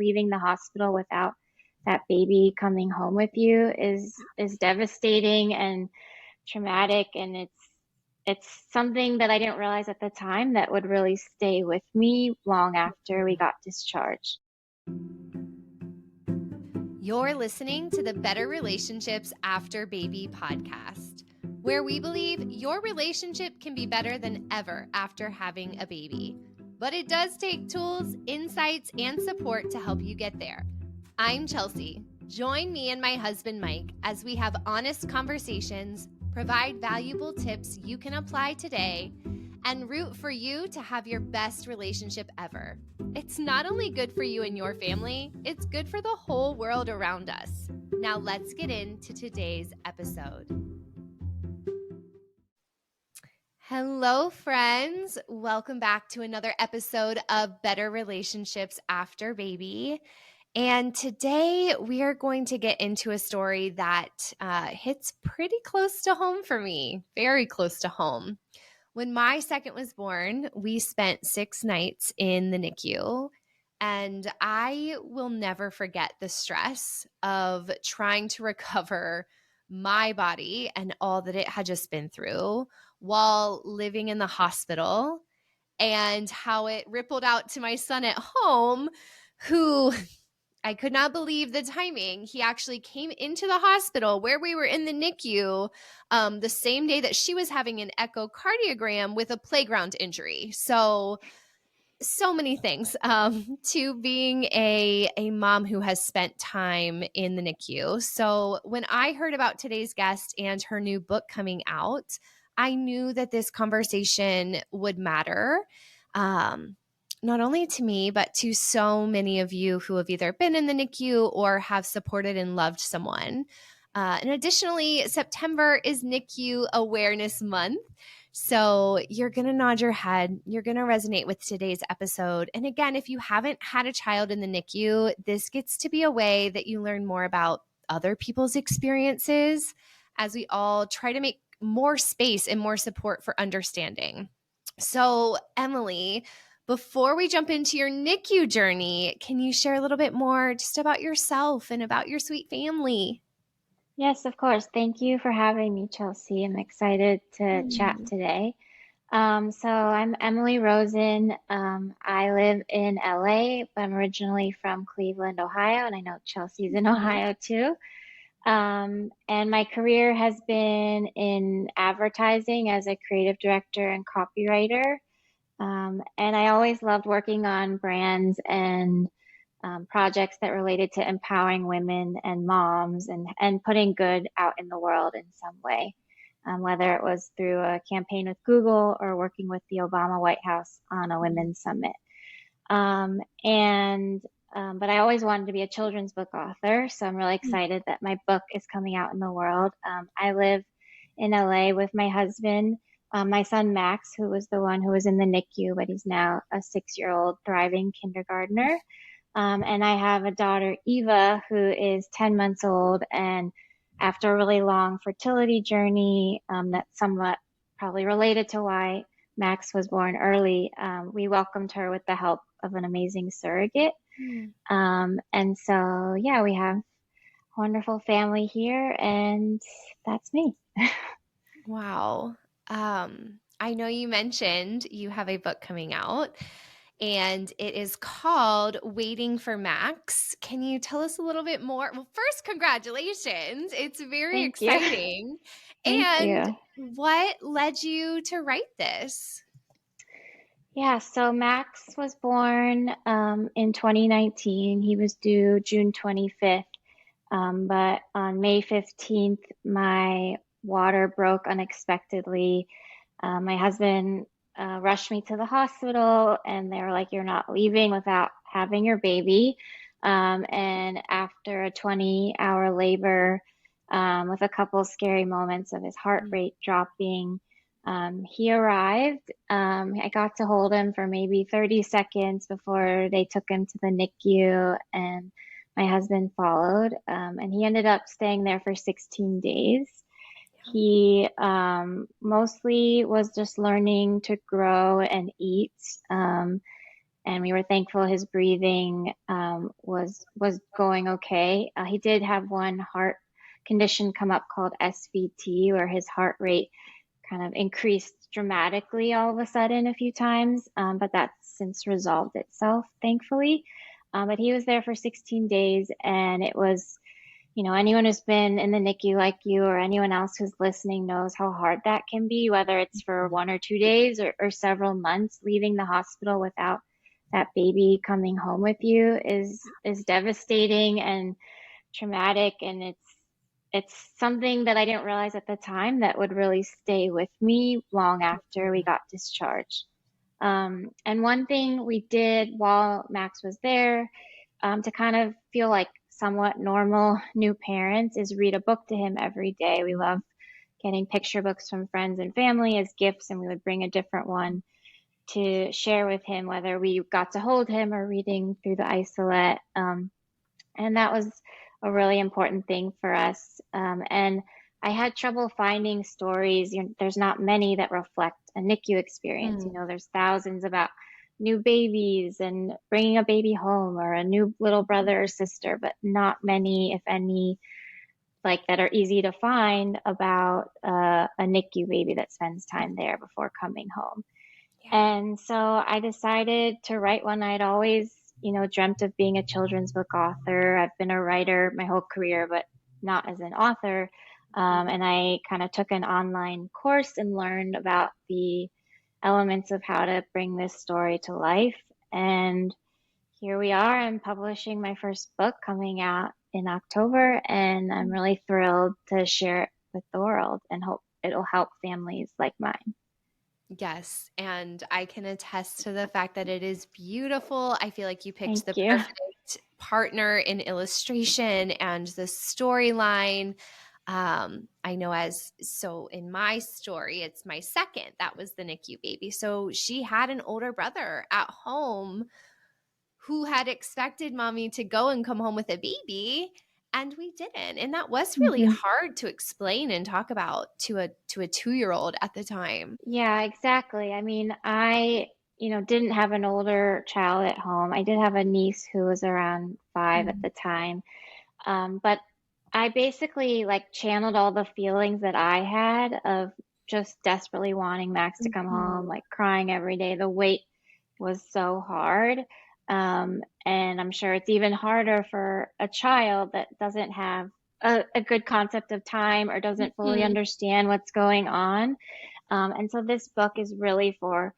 leaving the hospital without that baby coming home with you is devastating and traumatic. And it's something that I didn't realize at the time that would really stay with me long after we got discharged. You're listening to the Better Relationships After Baby podcast, where we believe your relationship can be better than ever after having a baby. But it does take tools, insights, and support to help you get there. I'm Chelsea. Join me and my husband, Mike, as we have honest conversations, provide valuable tips you can apply today, and root for you to have your best relationship ever. It's not only good for you and your family, it's good for the whole world around us. Now let's get into today's episode. Hello, friends. Welcome back to another episode of Better Relationships After Baby. And today we are going to get into a story that hits pretty close to home for me, very close to home. When my second was born, we spent 6 nights in the NICU, and I will never forget the stress of trying to recover my body and all that it had just been through while living in the hospital, and how it rippled out to my son at home, who I could not believe the timing. He actually came into the hospital where we were in the NICU the same day that she was having an echocardiogram with a playground injury. So many things to being a mom who has spent time in the NICU. So when I heard about today's guest and her new book coming out, I knew that this conversation would matter. Not only to me, but to so many of you who have either been in the NICU or have supported and loved someone. And additionally, September is NICU Awareness Month. So you're going to nod your head. You're going to resonate with today's episode. And again, if you haven't had a child in the NICU, this gets to be a way that you learn more about other people's experiences as we all try to make more space and more support for understanding. So, Emily, before we jump into your NICU journey, can you share a little bit more just about yourself and about your sweet family? Yes, of course. Thank you for having me, Chelsea. I'm excited to chat today. So I'm Emily Rosen. I live in LA, but I'm originally from Cleveland, Ohio, and I know Chelsea's in Ohio too. And my career has been in advertising as a creative director and copywriter. And I always loved working on brands and projects that related to empowering women and moms and putting good out in the world in some way, whether it was through a campaign with Google or working with the Obama White House on a women's summit. But I always wanted to be a children's book author, so I'm really excited that my book is coming out in the world. I live in LA with my husband, my son Max, who was the one who was in the NICU, but he's now a 6-year-old thriving kindergartner. And I have a daughter, Eva, who is 10 months old. And after a really long fertility journey, that's somewhat probably related to why Max was born early, we welcomed her with the help of an amazing surrogate. And so, yeah, we have a wonderful family here, and that's me. Wow. I know you mentioned you have a book coming out, and it is called Waiting for Max. Can you tell us a little bit more? Well, first, congratulations. It's very exciting. And what led you to write this? Yeah, so Max was born in 2019. He was due June 25th. But on May 15th, my water broke unexpectedly. My husband rushed me to the hospital, and they were like, "You're not leaving without having your baby." And after a 20-hour labor, with a couple scary moments of his heart rate dropping, he arrived. I got to hold him for maybe 30 seconds before they took him to the NICU, and my husband followed, and he ended up staying there for 16 days. He mostly was just learning to grow and eat. and we were thankful his breathing was going okay. He did have one heart condition come up called SVT, where his heart rate kind of increased dramatically all of a sudden a few times, but that's since resolved itself, thankfully. But he was there for 16 days, and it was, anyone who's been in the NICU like you or anyone else who's listening knows how hard that can be, whether it's for 1 or 2 days or several months. Leaving the hospital without that baby coming home with you is devastating and traumatic, and it's something that I didn't realize at the time that would really stay with me long after we got discharged. And one thing we did while Max was there, to kind of feel like somewhat normal new parents, is read a book to him every day. We love getting picture books from friends and family as gifts, and we would bring a different one to share with him, whether we got to hold him or reading through the isolette. And that was a really important thing for us. And I had trouble finding stories. There's not many that reflect a NICU experience. There's thousands about new babies and bringing a baby home or a new little brother or sister, but not many, if any, like that are easy to find about a NICU baby that spends time there before coming home. And so I decided to write one. I'd always, dreamt of being a children's book author. I've been a writer my whole career, but not as an author. And I kind of took an online course and learned about the elements of how to bring this story to life. And here we are. I'm publishing my first book coming out in October, and I'm really thrilled to share it with the world and hope it'll help families like mine. Yes, and I can attest to the fact that it is beautiful. I feel like you picked Thank the you. perfect partner in illustration and the storyline. I know so in my story, it's my second. That was the NICU baby. So she had an older brother at home who had expected mommy to go and come home with a baby, and we didn't. And that was really hard to explain and talk about to a 2-year-old at the time. Yeah, exactly. I mean, I, didn't have an older child at home. I did have a niece who was around 5 at the time. But I basically like channeled all the feelings that I had of just desperately wanting Max to come home, like crying every day. The wait was so hard. And I'm sure it's even harder for a child that doesn't have a good concept of time or doesn't fully understand what's going on. And so this book is really for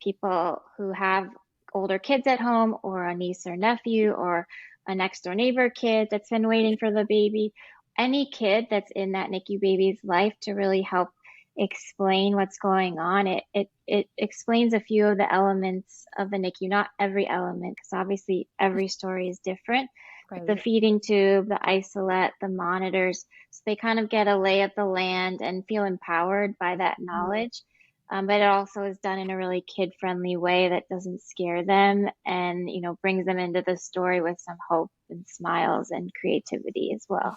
people who have older kids at home, or a niece or nephew, or a next door neighbor kid that's been waiting for the baby. Any kid that's in that NICU baby's life, to really help explain what's going on. It explains a few of the elements of the NICU, not every element, because obviously every story is different. But the feeding tube, the isolette, the monitors, so they kind of get a lay of the land and feel empowered by that knowledge. But it also is done in a really kid-friendly way that doesn't scare them, and brings them into the story with some hope and smiles and creativity as well.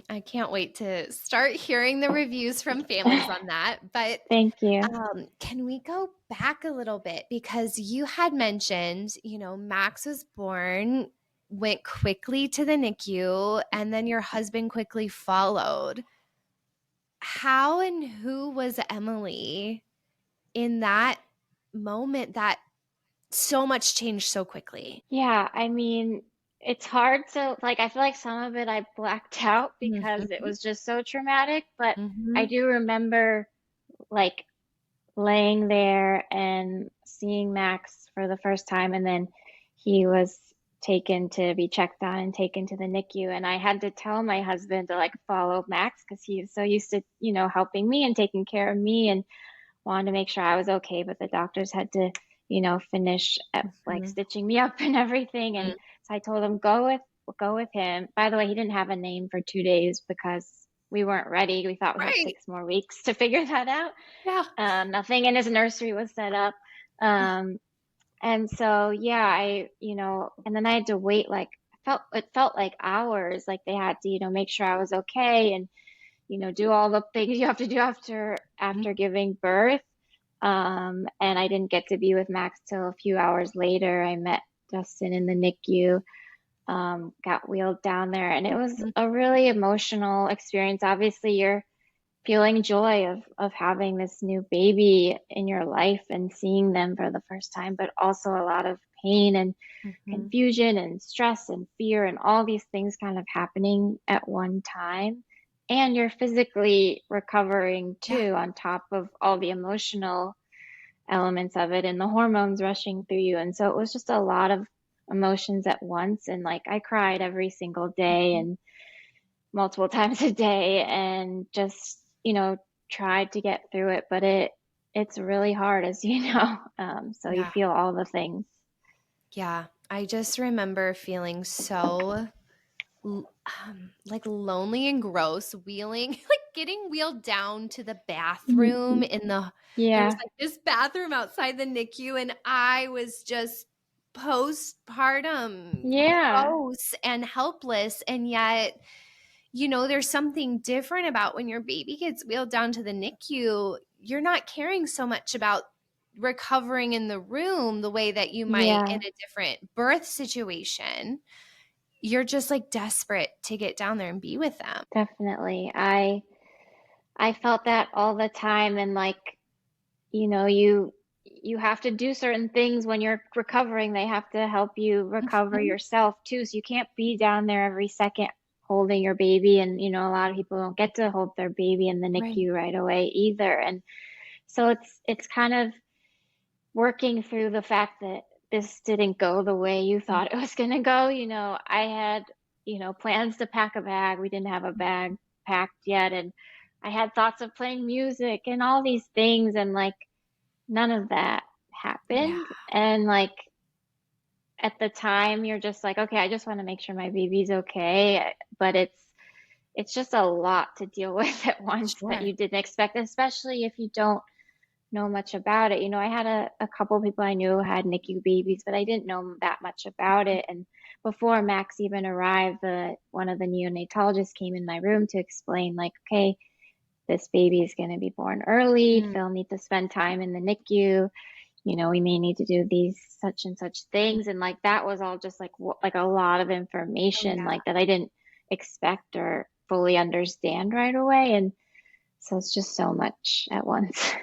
I can't wait to start hearing the reviews from families on that. But Thank you. Can we go back a little bit? Because you had mentioned, Max was born, went quickly to the NICU, and then your husband quickly followed. How and who was Emily in that moment that so much changed so quickly? Yeah, I mean, it's hard to like, I feel like some of it I blacked out because it was just so traumatic, but I do remember like laying there and seeing Max for the first time, and then he was taken to be checked on and taken to the NICU, and I had to tell my husband to like follow Max because he was so used to, helping me and taking care of me, and wanted to make sure I was okay, but the doctors had to, finish like stitching me up and everything. And so I told him, go with him. By the way, he didn't have a name for 2 days because we weren't ready. We thought we had 6 more weeks to figure that out. Yeah. Nothing in his nursery was set up. And so, yeah, and then I had to wait, like, it felt like hours, like they had to, make sure I was okay and, do all the things you have to do after giving birth. And I didn't get to be with Max till a few hours later. I met Dustin in the NICU, got wheeled down there, and it was Mhm. a really emotional experience. Obviously, you're feeling joy of having this new baby in your life and seeing them for the first time, but also a lot of pain and Mhm. confusion and stress and fear and all these things kind of happening at one time. And you're physically recovering Yeah. too, on top of all the emotional elements of it and the hormones rushing through you. And so it was just a lot of emotions at once. And like I cried every single day Mhm. and multiple times a day and just, tried to get through it. But it's really hard, as you know. So you Yeah. feel all the things. Yeah. I just remember feeling so like lonely and gross, wheeling, like getting wheeled down to the bathroom there was Yeah. like this bathroom outside the NICU, and I was just postpartum Yeah. gross and helpless. And yet, there's something different about when your baby gets wheeled down to the NICU. You're not caring so much about recovering in the room the way that you might in Yeah, a different birth situation. You're just like desperate to get down there and be with them. definitely. I felt that all the time. And like, you have to do certain things when you're recovering. They have to help you recover Mhm. yourself too. So you can't be down there every second holding your baby. And a lot of people don't get to hold their baby in the Right. NICU right away either. And so it's kind of working through the fact that this didn't go the way you thought it was going to go. I had, plans to pack a bag. We didn't have a bag packed yet. And I had thoughts of playing music and all these things. And like, none of that Yeah, happened. And like, at the time, you're just like, okay, I just want to make sure my baby's okay. But it's just a lot to deal with at once that sure. you didn't expect, especially if you don't know much about it. I had a couple of people I knew had NICU babies, but I didn't know that much about it. And before Max even arrived, one of the neonatologists came in my room to explain, like, okay, this baby is going to be born early. Mm, They'll need to spend time in the NICU. We may need to do these such and such things. And like that was all just like a lot of oh, information yeah, like that I didn't expect or fully understand right away. And so it's just so much at once.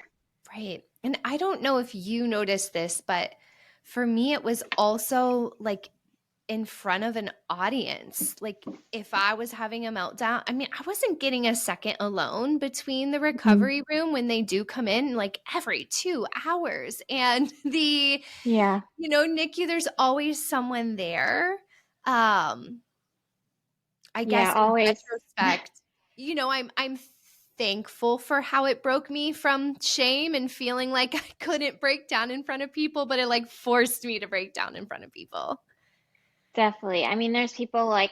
right. And I don't know if you noticed this, but for me, it was also like in front of an audience. Like if I was having a meltdown, I mean, I wasn't getting a second alone between the Mhm. recovery room when they do come in, like every 2 hours, and the, Yeah. NICU, there's always someone there. Um, I Yeah, guess in always. retrospect, I'm thankful for how it broke me from shame and feeling like I couldn't break down in front of people, but it like forced me to break down in front of people. Definitely. I mean, there's people like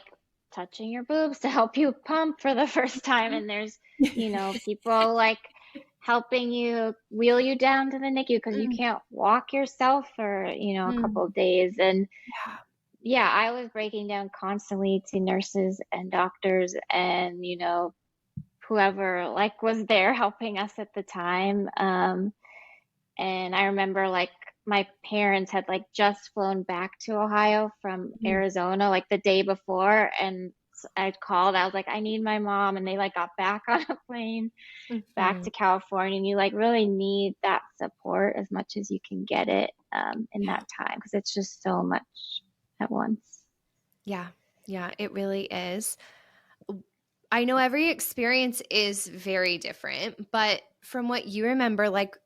touching your boobs to help you pump for the first time, and there's, people like helping you wheel you down to the NICU because you Mm, can't walk yourself for, a couple mm, of days. And yeah. yeah, I was breaking down constantly to nurses and doctors and, whoever like was there helping us at the time. And I remember like my parents had like just flown back to Ohio from Mm, Arizona like the day before. And I called, I was like, I need my mom. And they like got back on a plane back mhm. to California. And you like really need that support as much as you can get it in Yeah. that time because it's just so much at once. Yeah. Yeah, it really is. I know every experience is very different, but from what you remember, like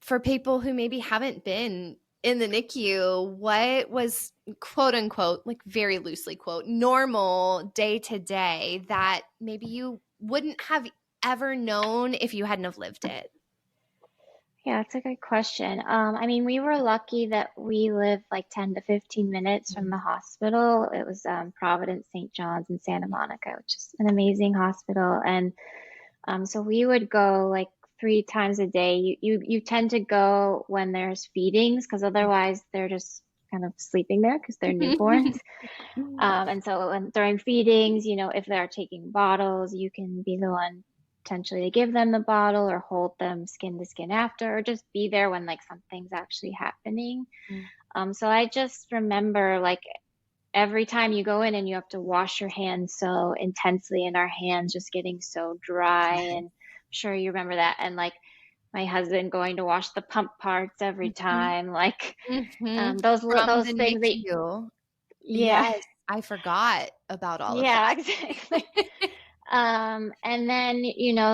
for people who maybe haven't been in the NICU, what was quote unquote, like very loosely quote, normal day to day that maybe you wouldn't have ever known if you hadn't have lived it? Yeah, that's a good question. I mean, we were lucky that we lived like 10 to 15 minutes from Mm, the hospital. It was Providence St. John's in Santa Monica, which is an amazing hospital. And so we would go like 3 times a day. You tend to go when there's feedings because otherwise they're just kind of sleeping there because they're newborns. And so during feedings, if they're taking bottles, you can be the one potentially to give them the bottle or hold them skin to skin after, or just be there when like something's actually happening. Mm. So I just remember like every time you go in and you have to wash your hands so intensely, and our hands just getting so dry. And I'm sure you remember that. And like my husband going to wash the pump parts every Mhm. time, like Mhm. From those the things that NICU. yeah, Yes, I forgot about all of yeah, that. exactly. And then,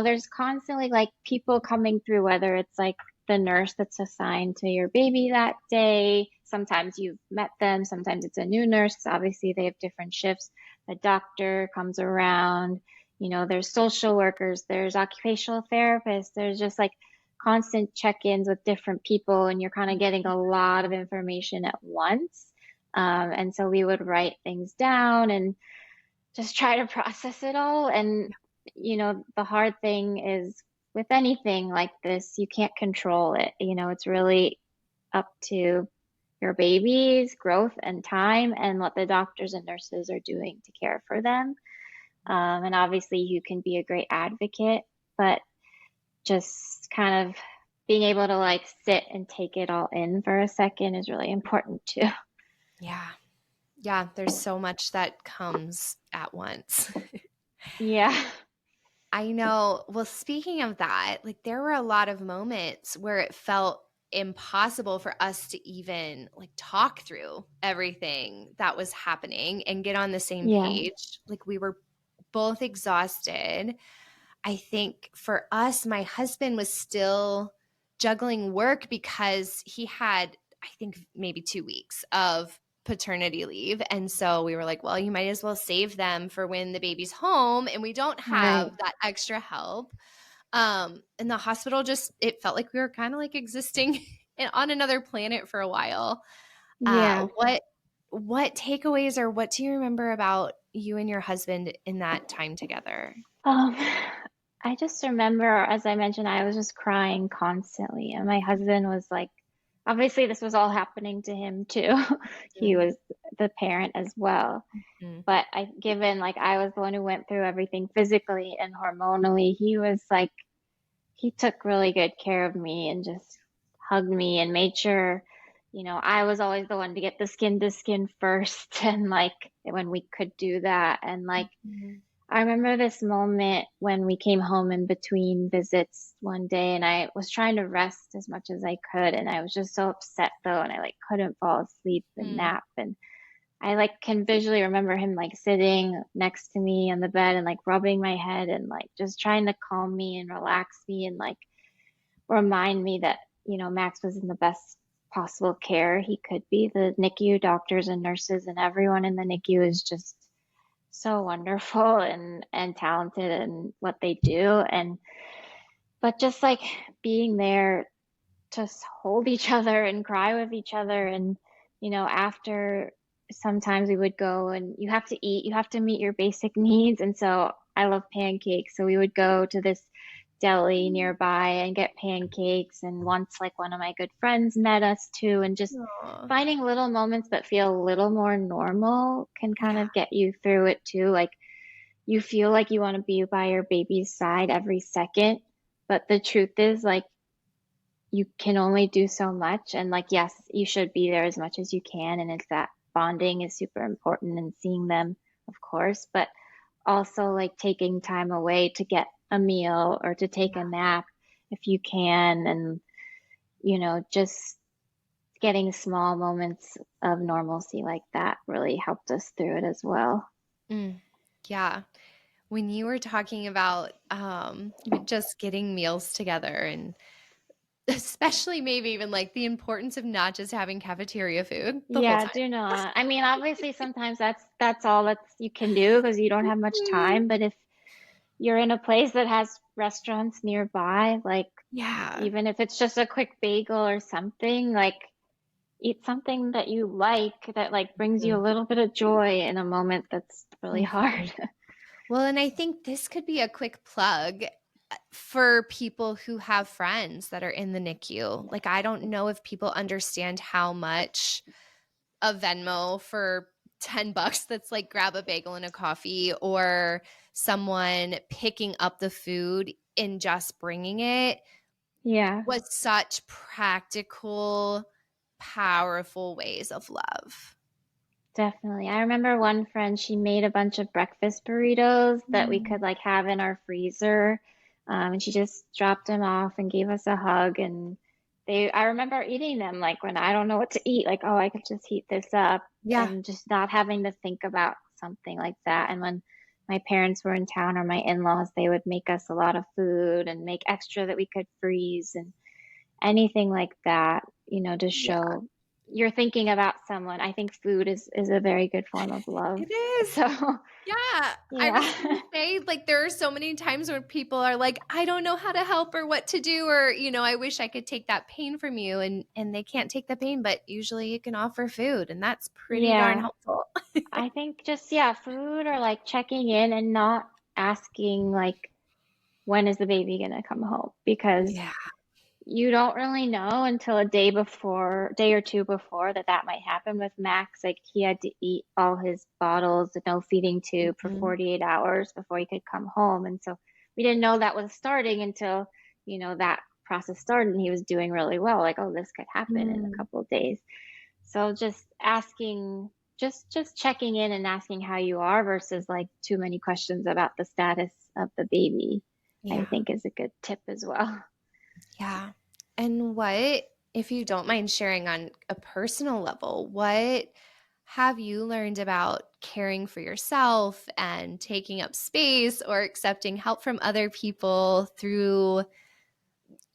there's constantly like people coming through, whether it's like the nurse that's assigned to your baby that day. Sometimes you've met them, sometimes it's a new nurse. Obviously, they have different shifts. The doctor comes around, there's social workers, there's occupational therapists, there's just like constant check-ins with different people, and you're kind of getting a lot of information at once. And so we would write things down and just try to process it all. And, the hard thing is with anything like this, you can't control it. It's really up to your baby's growth and time and what the doctors and nurses are doing to care for them. And obviously, you can be a great advocate, but just kind of being able to like sit and take it all in for a second is really important too. Yeah. Yeah, there's so much that comes at once. Yeah. I know. Well, speaking of that, like there were a lot of moments where it felt impossible for us to even like talk through everything that was happening and get on the same Yeah. page. Like we were both exhausted. I think for us, my husband was still juggling work because he had, I think, maybe 2 weeks of paternity leave. And so we were like, well, you might as well save them for when the baby's home and we don't Right. have that extra help. And the hospital just, it felt like we were kind of like existing on another planet for a while. Yeah. What takeaways or what do you remember about you and your husband in that time together? Um, I just remember, as I mentioned, I was just crying constantly. And my husband was like, obviously, this was all happening to him too. He Mm. was the parent as well. Mm. But given like I was the one who went through everything physically and hormonally, he was like, he took really good care of me and just hugged me and made sure, I was always the one to get the skin to skin first. And like when we could do that. And like, Mhm. I remember this moment when we came home in between visits one day, and I was trying to rest as much as I could, and I was just so upset though, and I like couldn't fall asleep and Mm. nap. And I like can visually remember him like sitting next to me on the bed and like rubbing my head and like just trying to calm me and relax me and like remind me that, Max was in the best possible care he could be. The NICU doctors and nurses and everyone in the NICU is just so wonderful and talented in what they do. And but just like being there to hold each other and cry with each other. And after, sometimes we would go and you have to eat, you have to meet your basic needs. And so I love pancakes, so we would go to this deli nearby and get pancakes. And once like one of my good friends met us too, and just Aw. finding little moments that feel a little more normal can kind Yeah. of get you through it too. Like you feel like you want to be by your baby's side every second, but the truth is like you can only do so much. And like, yes, you should be there as much as you can. And it's that bonding is super important and seeing them, of course, but also like taking time away to get a meal or to take a nap if you can. And, just getting small moments of normalcy like that really helped us through it as well. Mm. Yeah. When you were talking about just getting meals together and especially maybe even like the importance of not just having cafeteria food the whole Yeah, time. do not. I mean, obviously sometimes that's all that you can do because you don't have much Mhm. time, but if you're in a place that has restaurants nearby, like Yeah. even if it's just a quick bagel or something, like eat something that you like that like brings you Mhm. a little bit of joy in a moment that's really hard. Mhm. Well, and I think this could be a quick plug for people who have friends that are in the NICU. Like, I don't know if people understand how much a Venmo for $10 that's like grab a bagel and a coffee or someone picking up the food in just bringing it Yeah. was such practical, powerful ways of love. Definitely. I remember one friend, she made a bunch of breakfast burritos that we Mm. could like have in our freezer. And she just dropped them off and gave us a hug. And I remember eating them like when I don't know what to eat, like, oh, I could just heat this up Yeah. and just not having to think about something like that. And when my parents were in town or my in-laws, they would make us a lot of food and make extra that we could freeze and anything like that, to Yeah. show you're thinking about someone. I think food is a very good form of love. It is. So, Yeah, I was yeah. gonna say, like, there are so many times where people are like, "I don't know how to help or what to do," or, "I wish I could take that pain from you," and they can't take the pain, but usually you can offer food, and that's pretty darn Yeah. helpful. I think just, yeah, food or like checking in and not asking like when is the baby gonna come home because Yeah. you don't really know until a day or two before that might happen with Max. Like he had to eat all his bottles, no feeding tube for Mhm. 48 hours before he could come home. And so we didn't know that was starting until, that process started and he was doing really well. Like, oh, this could happen in a Mm. couple of days. So just asking, just checking in and asking how you are versus like too many questions about the status of the baby, I Yeah. think is a good tip as well. Yeah. And what, if you don't mind sharing on a personal level, what have you learned about caring for yourself and taking up space or accepting help from other people through,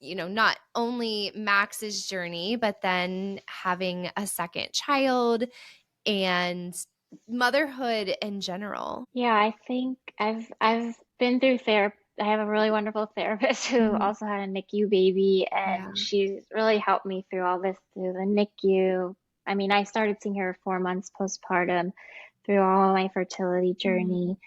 not only Max's journey, but then having a second child and motherhood in general? Yeah, I think I've been through therapy. I have a really wonderful therapist who Mhm. also had a NICU baby, Yeah. and she's really helped me through all this through the NICU. I mean, I started seeing her 4 months postpartum through all my fertility Mhm. journey.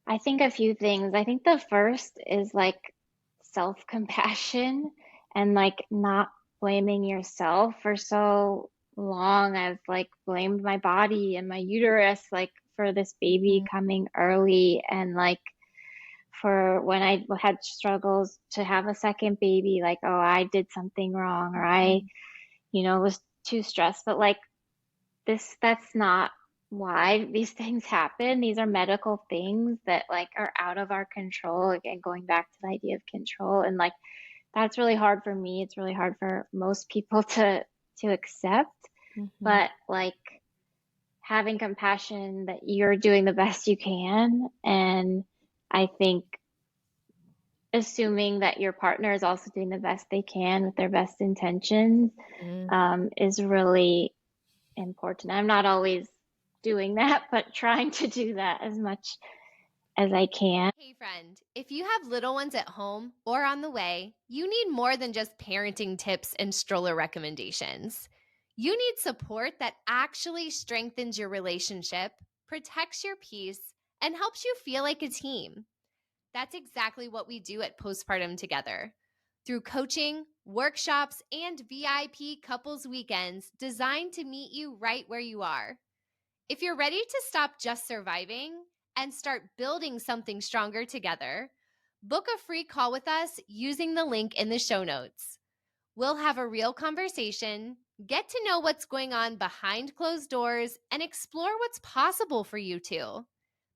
I think a few things. I think the first is like self-compassion and like not blaming yourself for so long. I've like blamed my body and my uterus like for this baby Mhm. coming early and like for when I had struggles to have a second baby, like, oh, I did something wrong or I, Mhm. was too stressed. But like that's not why these things happen. These are medical things that like are out of our control. Again, going back to the idea of control and like that's really hard for me. It's really hard for most people to accept. Mhm. But like having compassion that you're doing the best you can, and I think assuming that your partner is also doing the best they can with their best intentions, Mhm. is really important. I'm not always doing that, but trying to do that as much as I can. Hey, friend, if you have little ones at home or on the way, you need more than just parenting tips and stroller recommendations. You need support that actually strengthens your relationship, protects your peace, and helps you feel like a team. That's exactly what we do at Postpartum Together. Through coaching, workshops, and VIP couples weekends designed to meet you right where you are. If you're ready to stop just surviving and start building something stronger together, book a free call with us using the link in the show notes. We'll have a real conversation, get to know what's going on behind closed doors, and explore what's possible for you two.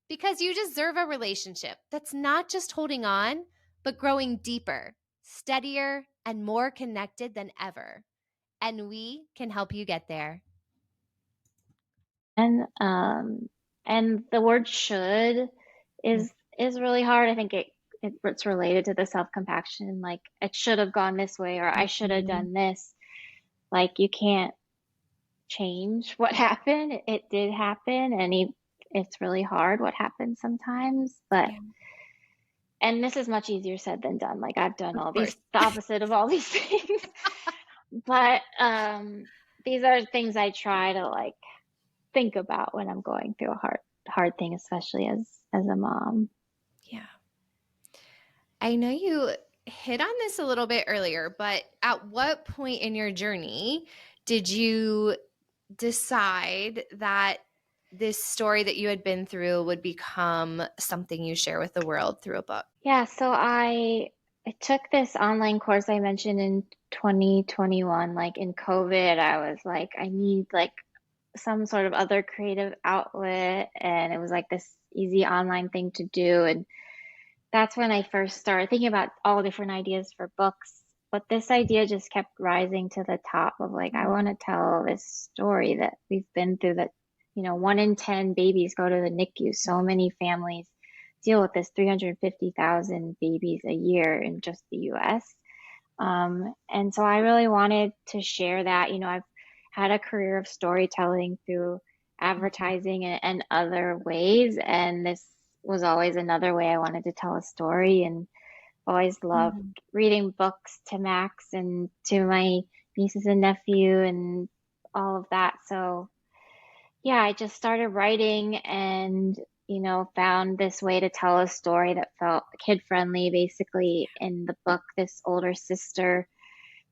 Because you deserve a relationship that's not just holding on, but growing deeper, steadier, and more connected than ever. And we can help you get there. And the word should Mm. is really hard. I think it's related to the self-compassion, like it should have gone this way or I should have Mhm. done this. Like you can't change what happened. It did happen, and it's really hard what happens sometimes, but Yeah, and this is much easier said than done. Like I've done of all course. the opposite of all these things. But these are things I try to like think about when I'm going through a hard thing, especially as a mom. Yeah. I know you hit on this a little bit earlier, but at what point in your journey did you decide that this story that you had been through would become something you share with the world through a book? Yeah, so I took this online course I mentioned in 2021. Like in COVID, I was like, I need like some sort of other creative outlet, and it was like this easy online thing to do. And that's when I first started thinking about all different ideas for books. But this idea just kept rising to the top of like, I want to tell this story that we've been through, that, 1 in 10 babies go to the NICU. So many families deal with this, 350,000 babies a year in just the US. And so I really wanted to share that. I've had a career of storytelling through advertising and other ways, and this was always another way I wanted to tell a story. And always loved Mhm. reading books to Max and to my nieces and nephew and all of that. So yeah, I just started writing and, found this way to tell a story that felt kid friendly. Basically, in the book, this older sister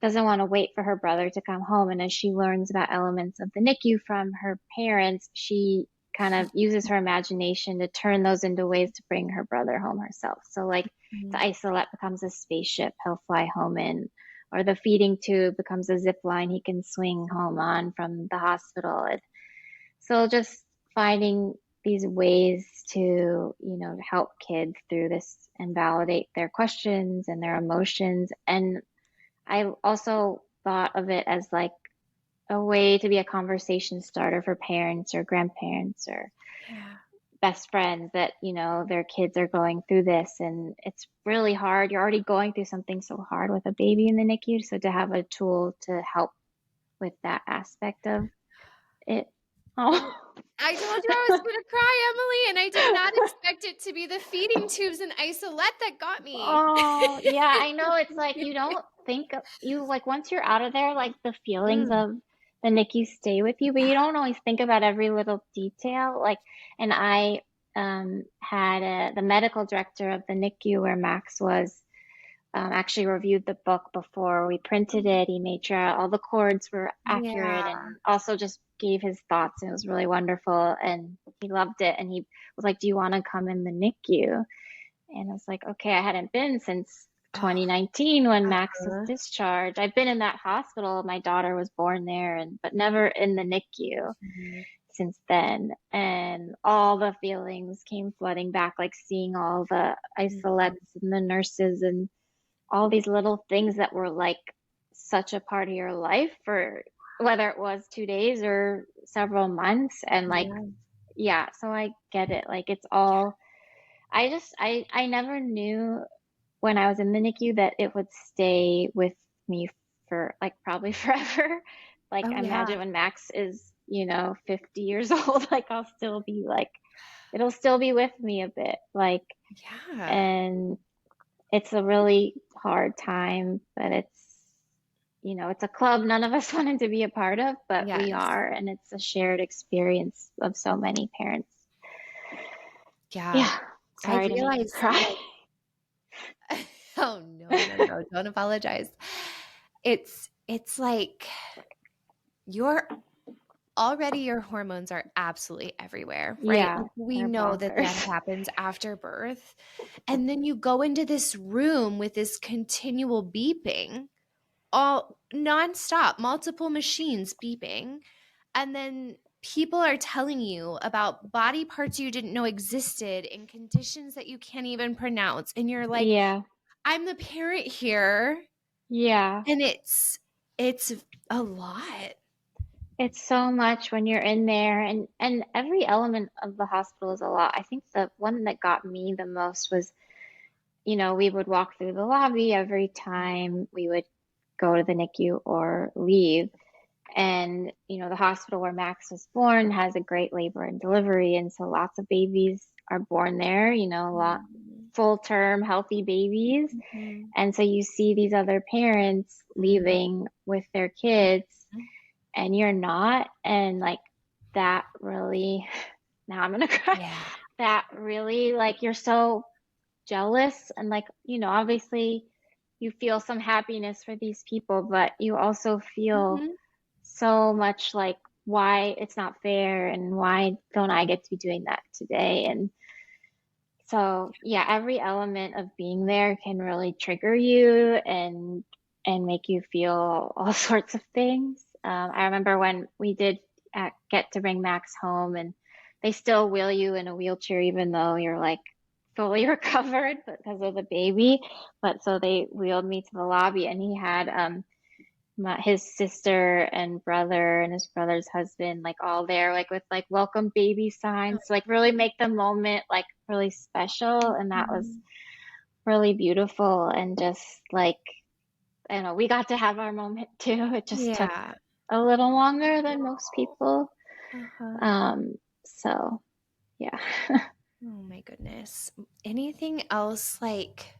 doesn't want to wait for her brother to come home. And as she learns about elements of the NICU from her parents, she kind of uses her imagination to turn those into ways to bring her brother home herself. So, like, the Mhm. isolette becomes a spaceship he'll fly home in, or the feeding tube becomes a zip line he can swing home on from the hospital. So just finding these ways to, help kids through this and validate their questions and their emotions. And I also thought of it as like a way to be a conversation starter for parents or grandparents or Yeah. best friends that, their kids are going through this, and it's really hard. You're already going through something so hard with a baby in the NICU. So to have a tool to help with that aspect of it. Oh. I told you I was going to cry, Emily, and I did not expect it to be the feeding tubes and isolette that got me. Oh, yeah, I know. It's like you don't think you like once you're out of there, like the feelings Mm. of the NICU stay with you, but you don't always think about every little detail. Like, and I had the medical director of the NICU where Max was actually reviewed the book before we printed it. He made sure all the chords were accurate Yeah. and also just gave his thoughts. And it was really wonderful, and he loved it. And he was like, "Do you want to come in the NICU?" And I was like, okay, I hadn't been since Oh, 2019 when Max was uh-huh. discharged. I've been in that hospital. My daughter was born there, and but never in the NICU Mhm. since then. And all the feelings came flooding back, like seeing all the Mhm. isolates and the nurses and all these little things that were like such a part of your life for whether it was 2 days or several months. And like, Yeah. yeah, so I get it. Like it's all I never knew when I was in the NICU that it would stay with me for like probably forever. Like Oh, yeah. imagine when Max is, 50 years old, like I'll still be like it'll still be with me a bit. Like, Yeah. and it's a really hard time, but it's a club none of us wanted to be a part of, but we Yes. are, and it's a shared experience of so many parents. Yeah. Yeah. I Sorry to make you realize, cry. like oh, no, no, no, don't apologize. It's like you're already your hormones are absolutely everywhere, right? Yeah, Like, we they're know that that bonkers. happens after birth, and then you go into this room with this continual beeping, all nonstop, multiple machines beeping, and then people are telling you about body parts you didn't know existed in conditions that you can't even pronounce, and you're like, Yeah. I'm the parent here, Yeah. and it's a lot. It's so much when you're in there, and every element of the hospital is a lot. I think the one that got me the most was, we would walk through the lobby every time we would go to the NICU or leave. And, the hospital where Max was born has a great labor and delivery, and so lots of babies are born there, a lot Mhm. full term healthy babies. Mhm. And so you see these other parents Mhm. leaving with their kids and you're not. And like that really, now I'm gonna cry. Yeah. That really, like, you're so jealous. And like, obviously you feel some happiness for these people, but you also feel Mhm. so much like why it's not fair and why don't I get to be doing that today. And so, yeah, every element of being there can really trigger you and make you feel all sorts of things. I remember when we did get to bring Max home, and they still wheel you in a wheelchair even though you're like fully recovered because of the baby. But so they wheeled me to the lobby, and he had his sister and brother and his brother's husband like all there like with like welcome baby signs to like really make the moment like really special, and that was Mhm. really beautiful. And just like I don't know, we got to have our moment too. It just took Yeah. a little longer than most people. Uh-huh. So yeah. Oh my goodness. Anything else like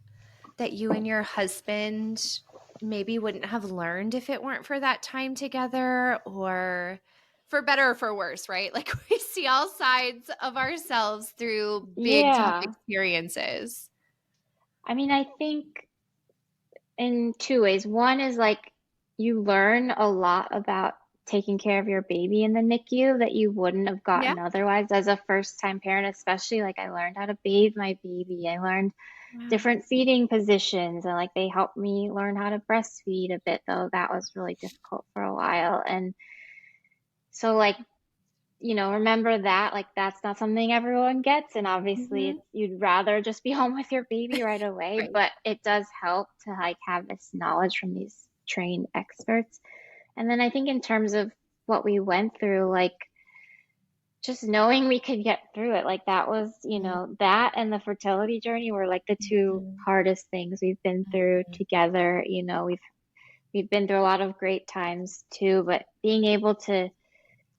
that you and your husband maybe wouldn't have learned if it weren't for that time together, or for better or for worse, right? Like we see all sides of ourselves through big tough Yeah. experiences. I mean, I think in two ways. One is like you learn a lot about taking care of your baby in the NICU that you wouldn't have Yeah. gotten otherwise as a first time parent, especially like I learned how to bathe my baby. I learned Wow. different feeding positions, and like they helped me learn how to breastfeed a bit, though that was really difficult for a while. And so like remember that like that's not something everyone gets. And obviously Hmm. it's, you'd rather just be home with your baby right away, Right. but it does help to like have this knowledge from these trained experts. And then I think in terms of what we went through, like just knowing we could get through it, like that was, that and the fertility journey were like the two Mhm. hardest things we've been through Mhm. together. We've been through a lot of great times too, but being able to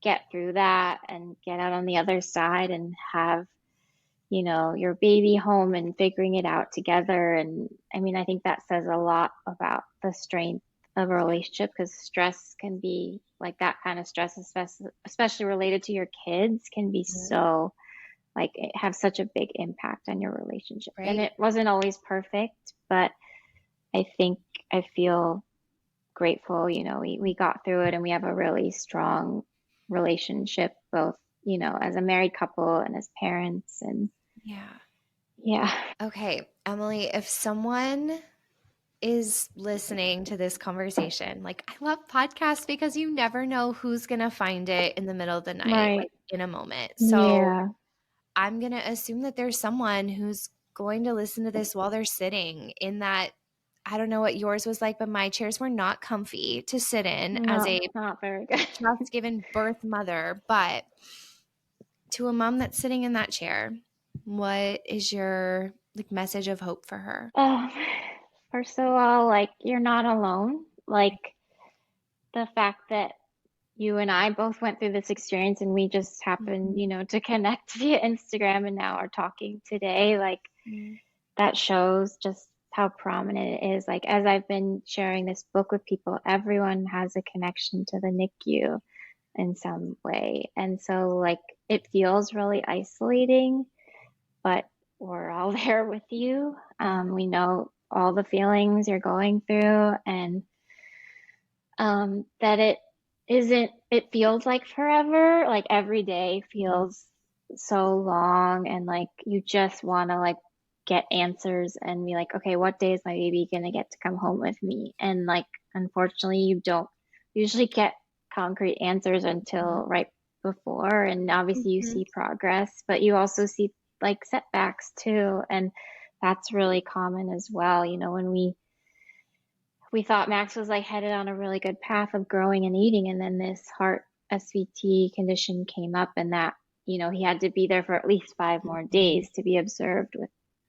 get through that and get out on the other side and have, your baby home and figuring it out together. And I mean, I think that says a lot about the strength of a relationship, because stress can be like that kind of stress, especially related to your kids, can be Mhm. so like it have such a big impact on your relationship. And Right. it wasn't always perfect, but I think I feel grateful, we got through it and we have a really strong relationship, both, as a married couple and as parents. And Yeah. yeah. Okay, Emily, if someone is listening to this conversation, like I love podcasts because you never know who's going to find it in the middle of the night, Right. like in a moment. So Yeah. I'm going to assume that there's someone who's going to listen to this while they're sitting in that. I don't know what yours was like, but my chairs were not comfy to sit in as No, a not very good. just given birth mother. But to a mom that's sitting in that chair, what is your like message of hope for her? um, First of all, like you're not alone. Like the fact that you and I both went through this experience and we just happened, Mhm. to connect via Instagram and now are talking today, like Mhm. that shows just how prominent it is. Like as I've been sharing this book with people, everyone has a connection to the NICU in some way. And so like it feels really isolating, but we're all there with you. We know all the feelings you're going through, and that it feels like forever. Like every day Mhm. feels so long, and like you just want to like get answers and be like, okay, what day is my baby gonna get to come home with me? And like, unfortunately, you don't usually get concrete answers until right before. And obviously, you Mhm. see progress, but you also see like setbacks too. And that's really common as well. When we thought Max was like headed on a really good path of growing and eating, and then this heart SVT condition came up, and that he had to be there for at least 5 more days to be observed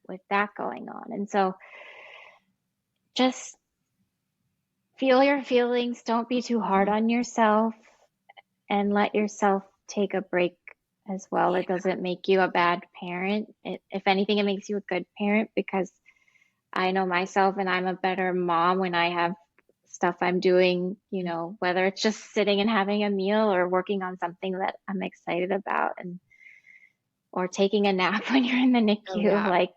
with that going on. And so just feel your feelings, don't be too hard Mhm. on yourself, and let yourself take a break as well. Yeah. It doesn't make you a bad parent. If anything, it makes you a good parent, because I know myself and I'm a better mom when I have stuff I'm doing, whether it's just sitting and having a meal or working on something that I'm excited about, and or taking a nap when you're in the Oh NICU, yeah. like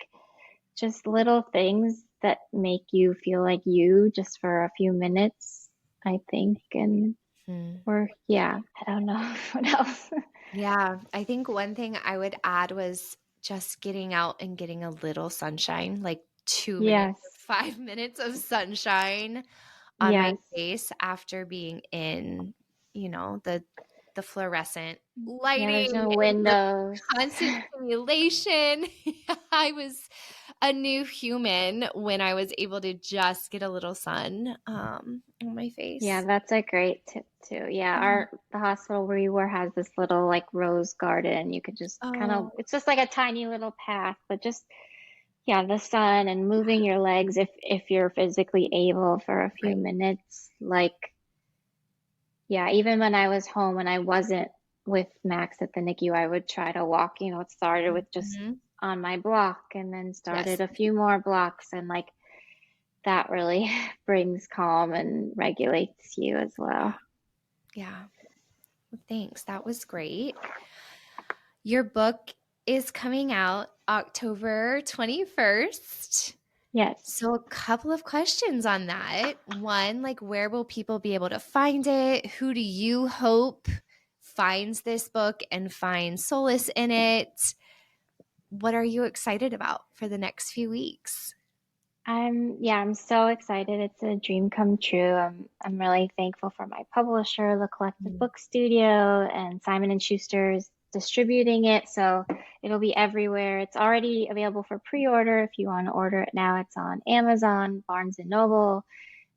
just little things that make you feel like you just for a few minutes, I think. And Or yeah, I don't know what else. Yeah, I think one thing I would add was just getting out and getting a little sunshine, like 2 minutes Yes, or 5 minutes of sunshine on my yes. face after being in, the fluorescent Yeah, there's lighting no and the windows. constant stimulation. I was a new human when I was able to just get a little sun on my Yeah, face. that's a great tip too. Yeah, Mhm. the hospital where you were has this little like rose garden. You could just kind of, Oh, it's just like a tiny little path, but just yeah, the sun and moving your legs if you're physically able for a few right. minutes. Like yeah, even when I was home when I wasn't with Max at the NICU, I would try to walk. It started with just Mhm. on my block and then started Yes. a few more blocks and like that really brings calm and regulates you as Yeah. well. Yeah. Well, thanks. That was great. Your book is coming out October 21st. Yes. So, a couple of questions on that. One, like, where will people be able to find it? Who do you hope finds this book and finds solace in it? What are you excited about for the next few weeks? I'm so excited. It's a dream come true. I'm really thankful for my publisher, the Collective Mm. Book Studio, and Simon and Schuster's distributing it. So it'll be everywhere. It's already available for pre-order. If you want to order it now, it's on Amazon, Barnes and Noble,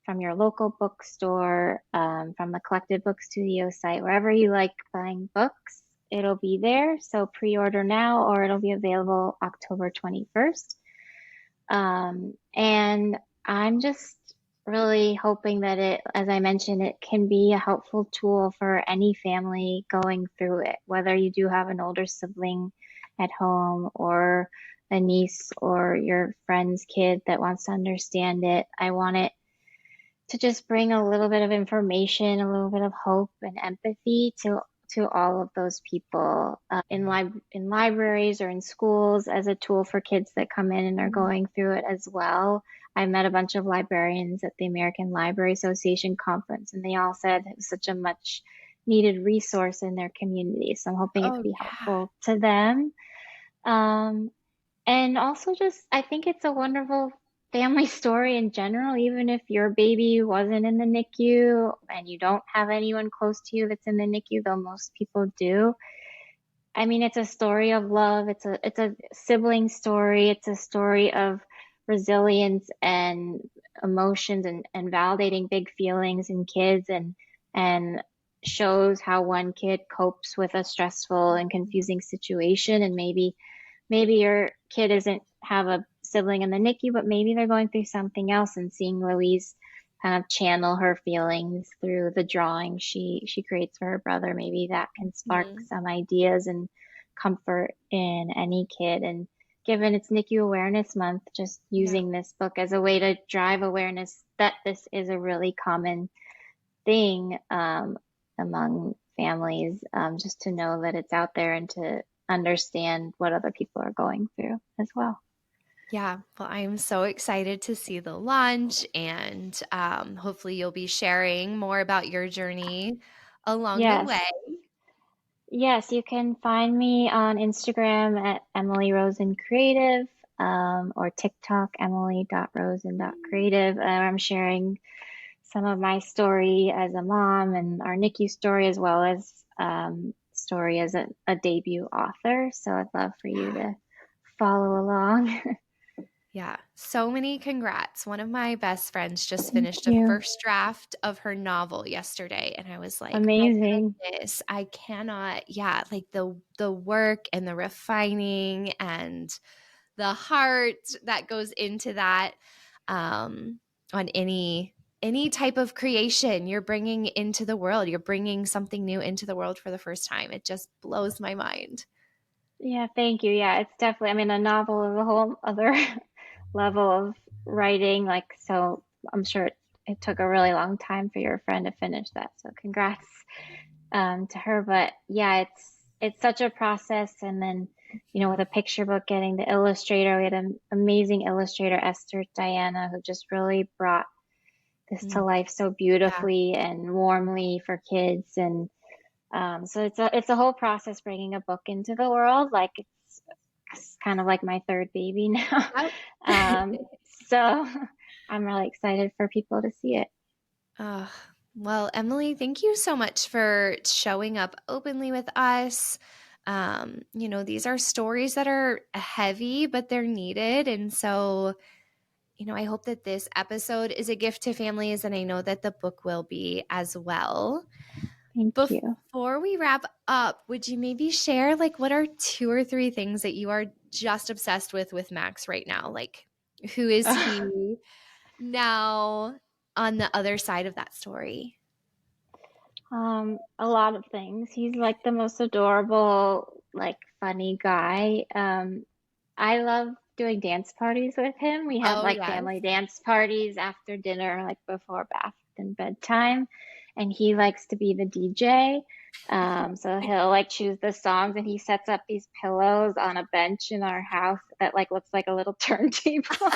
from your local bookstore, from the Collective Book Studio site, wherever you like buying books, it'll be there. So pre-order now, or it'll be available October 21st. And I'm just really hoping that it, as I mentioned, it can be a helpful tool for any family going through it, whether you do have an older sibling at home or a niece or your friend's kid that wants to understand it. I want it to just bring a little bit of information, a little bit of hope and empathy to all of those people in libraries or in schools as a tool for kids that come in and are going through it as well. I met a bunch of librarians at the American Library Association conference, and they all said it was such a much needed resource in their community. So I'm hoping it Oh, could be yeah. helpful to them. Um, and also just, I think it's a wonderful family story in general, even if your baby wasn't in the NICU and you don't have anyone close to you that's in the NICU, though most people do. I mean, it's a story of love. It's a sibling story. It's a story of resilience and emotions and validating big feelings in kids and shows how one kid copes with a stressful and confusing situation and maybe your kid isn't have a sibling in the NICU, but maybe they're going through something else and seeing Louise kind of channel her feelings through the drawing she creates for her brother. Maybe that can spark Mhm. some ideas and comfort in any kid. And given it's NICU Awareness Month, just Yeah. using this book as a way to drive awareness that this is a really common thing among families, just to know that it's out there and to understand what other people are going through as well. Yeah, well, I'm so excited to see the launch, and hopefully, you'll be sharing more about your journey along the way. Yes. Yes, you can find me on Instagram at Emily Rosen Creative, or TikTok, emily.rosen.creative. I'm sharing some of my story as a mom and our NICU story, as well as story as a debut author. So I'd love for you Yeah. to follow along. Yeah, so many congrats. One of my best friends just Thank finished a you. first draft of her novel yesterday, and I was like, "My Amazing. goodness, I cannot." Yeah, like the work and the refining and the heart that goes into that, on any type of creation you're bringing into the world. You're bringing something new into the world for the first time. It just blows my mind. Yeah, thank you. Yeah, it's definitely, I mean, a novel is a whole other level of writing. Like, so I'm sure it took a really long time for your friend to finish that. So congrats to her. But yeah, it's such a process. And then, with a picture book, getting the illustrator, we had an amazing illustrator, Esther Diana, who just really brought this to Mm. life so Yeah. beautifully and warmly for kids. And so it's a whole process bringing a book into the world. Like it's kind of like my third baby now. Yep. So I'm really excited for people to see it. Oh, well, Emily, thank you so much for showing up openly with us. These are stories that are heavy, but they're needed. And so, I hope that this episode is a gift to families, and I know that the book will be as well. Thank you. Before we wrap up, would you maybe share like what are 2 or 3 things that you are just obsessed with Max right now? Like, who is he now on the other side of that story? A lot of things. He's like the most adorable, like funny guy. I love doing dance parties with him. We have Oh, like yes. family dance parties after dinner, like before bath and bedtime. And he likes to be the DJ. So he'll like choose the songs and he sets up these pillows on a bench in our house that like looks like a little turntable.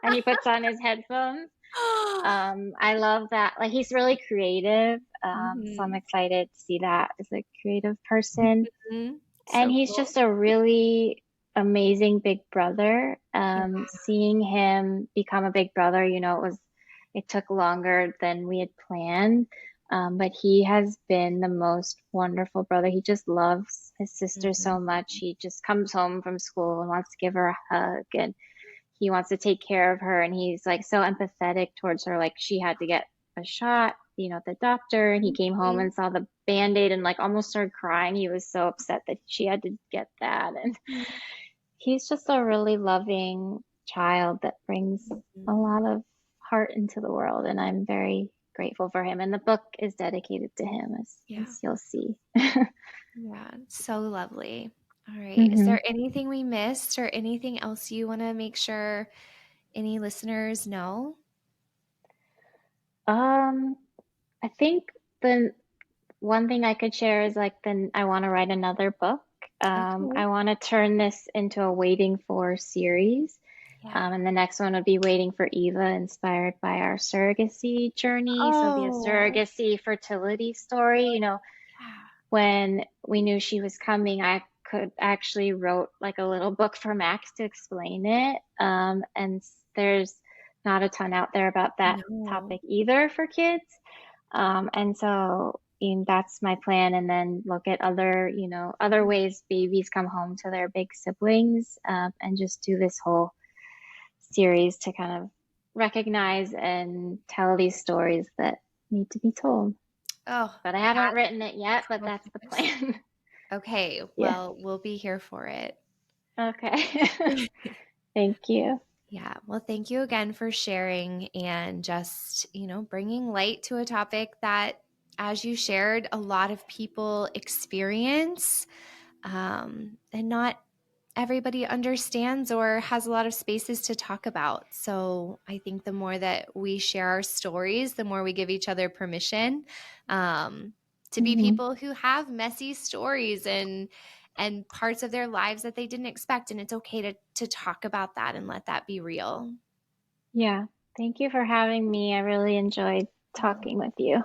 And he puts on his headphones. I love that. Like he's really creative. So I'm Mhm. excited to see that as a creative person. Mhm. And So he's cool. just a really amazing big brother. Yeah. Seeing him become a big brother, it took longer than we had planned. But he has been the most wonderful brother. He just loves his sister Mhm. so much. He just comes home from school and wants to give her a hug, and he wants to take care of her. And he's like so empathetic towards her. Like she had to get a shot, at the doctor, and he came home Mhm. and saw the band-aid and like almost started crying. He was so upset that she had to get that. And he's just a really loving child that brings a Mhm. lot of heart into the world. And I'm very grateful for him. And the book is dedicated to him, Yeah. as you'll see. Yeah. So lovely. All right. Is Hmm. there anything we missed or anything else you want to make sure any listeners know? um I think the one thing I could share is like then I want to write another book. Okay. I want to turn this into a waiting for series. Yeah. And the next one would be Waiting for Eva, inspired by our surrogacy journey. So it'll be a Oh, surrogacy fertility story. yeah. When we knew she was coming, I could actually wrote like a little book for Max to explain it. And there's not a ton out there about that No. topic either for kids. And so that's my plan. And then look at other ways babies come home to their big siblings, and just do this whole series to kind of recognize and tell these stories that need to be told. Oh, But I haven't that's written it yet, but that's the fabulous. plan. Okay. Yeah. Well, we'll be here for it. Okay. Thank you. Yeah. Well, thank you again for sharing and just, bringing light to a topic that, as you shared, a lot of people experience, and not everybody understands or has a lot of spaces to talk about. So I think the more that we share our stories, the more we give each other permission, to be Hmm. people who have messy stories and parts of their lives that they didn't expect. And it's okay to talk about that and let that be real. Yeah. Thank you for having me. I really enjoyed Oh. talking with you.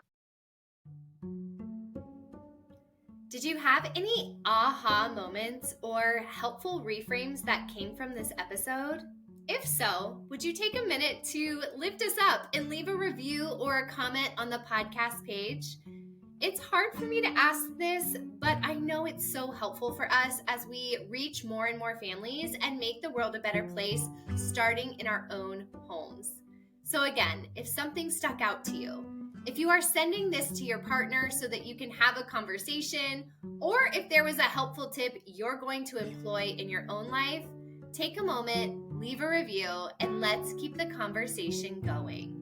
Did you have any aha moments or helpful reframes that came from this episode? If so, would you take a minute to lift us up and leave a review or a comment on the podcast page? It's hard for me to ask this, but I know it's so helpful for us as we reach more and more families and make the world a better place, starting in our own homes. So, again, if something stuck out to you, if you are sending this to your partner so that you can have a conversation, or if there was a helpful tip you're going to employ in your own life, take a moment, leave a review, and let's keep the conversation going.